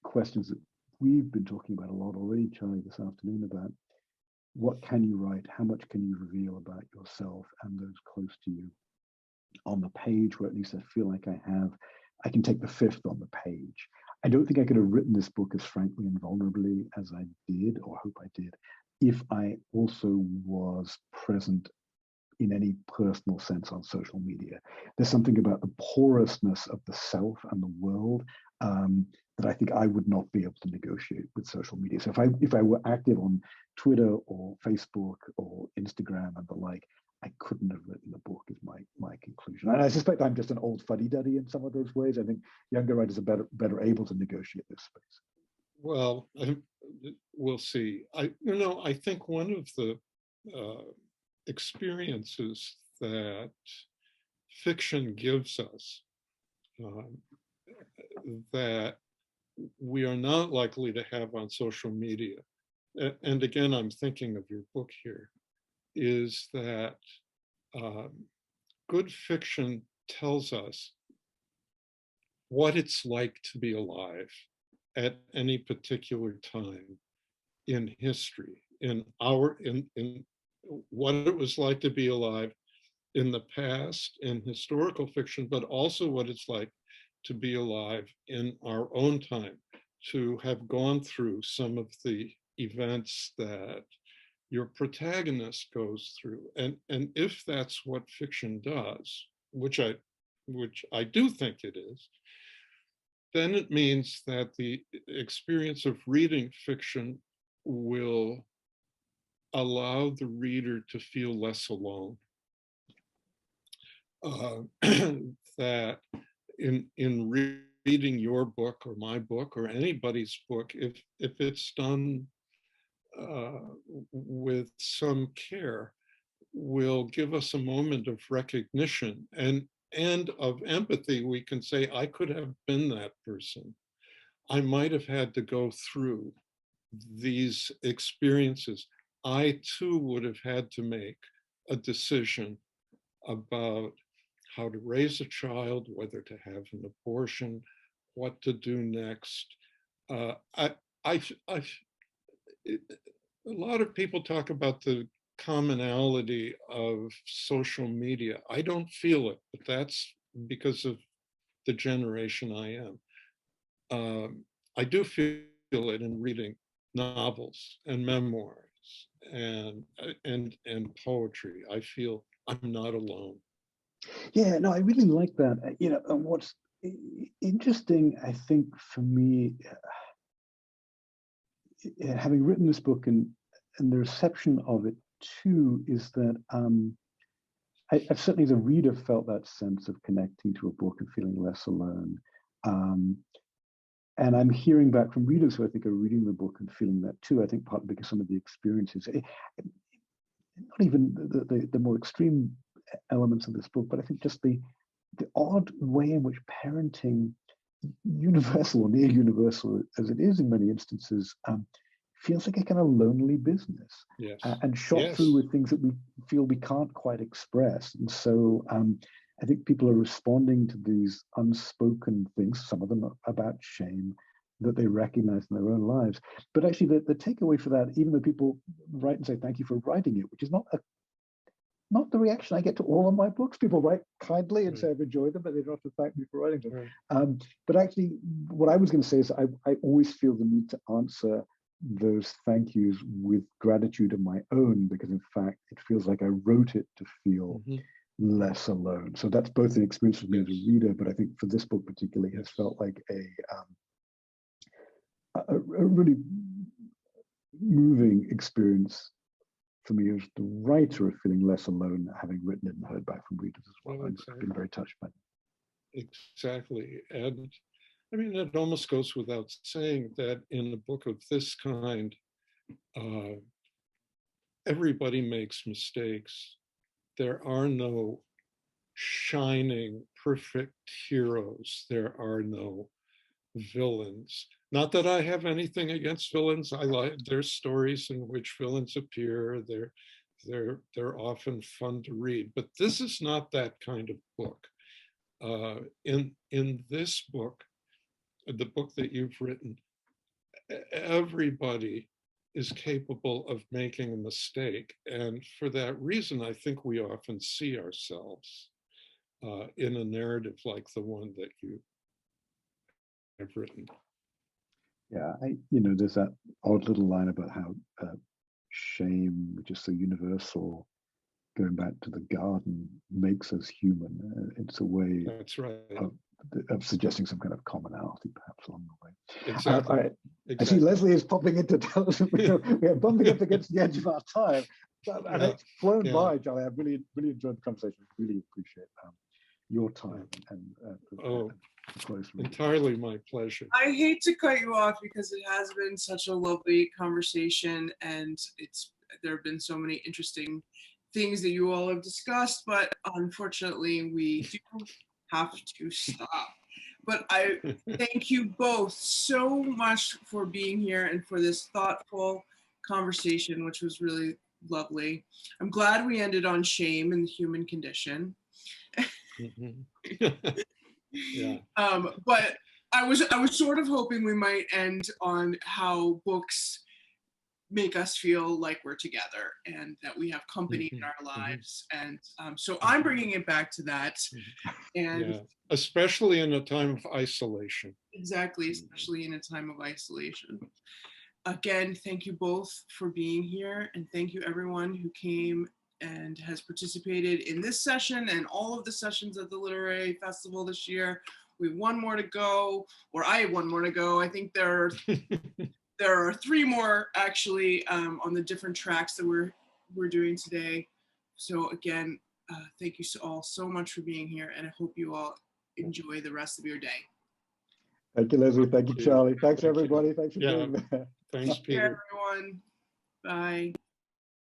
questions that we've been talking about a lot already, Charlie, this afternoon, about what can you write, how much can you reveal about yourself and those close to you on the page, where at least I feel like I can take the fifth on the page. I don't think I could have written this book as frankly and vulnerably as I did, or hope I did, if I also was present in any personal sense on social media. There's something about the porousness of the self and the world that I think I would not be able to negotiate with social media. So if I were active on Twitter or Facebook or Instagram and the like, I couldn't have written the book, is my conclusion. And I suspect I'm just an old fuddy-duddy in some of those ways. I think younger writers are better able to negotiate this space. Well, we'll see. I think one of the experiences that fiction gives us that we are not likely to have on social media, and again, I'm thinking of your book here, is that good fiction tells us what it's like to be alive at any particular time in history, in what it was like to be alive in the past in historical fiction, but also what it's like to be alive in our own time, to have gone through some of the events that your protagonist goes through. And if that's what fiction does, which I do think it is, then it means that the experience of reading fiction will allow the reader to feel less alone. That in reading your book or my book or anybody's book, if it's done with some care, will give us a moment of recognition and of empathy. We can say, I could have been that person. I might have had to go through these experiences. I too would have had to make a decision about how to raise a child, whether to have an abortion, what to do next. A lot of people talk about the commonality of social media. I don't feel it, but that's because of the generation I am. I do feel it in reading novels and memoirs and poetry. I feel I'm not alone. Yeah, no, I really like that. You know, and what's interesting, I think, for me, having written this book and the reception of it too, is that I've certainly as a reader felt that sense of connecting to a book and feeling less alone. And I'm hearing back from readers who I think are reading the book and feeling that too. I think partly because some of the experiences, not even the more extreme elements of this book, but I think just the odd way in which parenting, universal or near universal as it is in many instances, feels like a kind of lonely business. Yes. And shot Yes. through with things that we feel we can't quite express. And so I think people are responding to these unspoken things, some of them about shame, that they recognize in their own lives. But actually the takeaway for that, even though people write and say, thank you for writing it, which is not the reaction I get to all of my books. People write kindly and say I've enjoyed them, but they don't have to thank me for writing them. Right. But actually, what I was going to say is I always feel the need to answer those thank yous with gratitude of my own, because in fact, it feels like I wrote it to feel less alone. So that's both an experience for me as a reader, but I think for this book particularly, has felt like a really moving experience for me as the writer of feeling less alone, having written it and heard back from readers as well. I've been very touched by it. Exactly. And I mean, it almost goes without saying that in a book of this kind, everybody makes mistakes. There are no shining, perfect heroes. There are no villains. Not that I have anything against villains. I like, there's stories in which villains appear. They're often fun to read, but this is not that kind of book. In this book, the book that you've written, everybody is capable of making a mistake. And for that reason, I think we often see ourselves in a narrative like the one that you have written. Yeah, there's that odd little line about how shame, which is so universal, going back to the garden, makes us human. It's a way That's right. Of suggesting some kind of commonality, perhaps, along the way. Exactly. Exactly. I see Leslie is popping in to tell us we are bumping up against the edge of our time. And it's flown by, Charlie. I really, really enjoyed the conversation. Really appreciate your time and close. Entirely my pleasure. I hate to cut you off because it has been such a lovely conversation, and there have been so many interesting things that you all have discussed, but unfortunately we do have to stop. But I thank you both so much for being here and for this thoughtful conversation, which was really lovely. I'm glad we ended on shame and the human condition. Yeah. But I was sort of hoping we might end on how books make us feel like we're together and that we have company in our lives. And so I'm bringing it back to that. And especially in a time of isolation. Exactly, especially in a time of isolation. Again, thank you both for being here, and thank you everyone who came and has participated in this session and all of the sessions at the Literary Festival this year. We have one more to go, or I have one more to go. I think there are 3 more actually on the different tracks that we're doing today. So again, thank you all so much for being here, and I hope you all enjoy the rest of your day. Thank you, Leslie. Thank you, Charlie. Thanks, everybody. Thanks for being there. Thanks, Peter. Take care, everyone. Bye.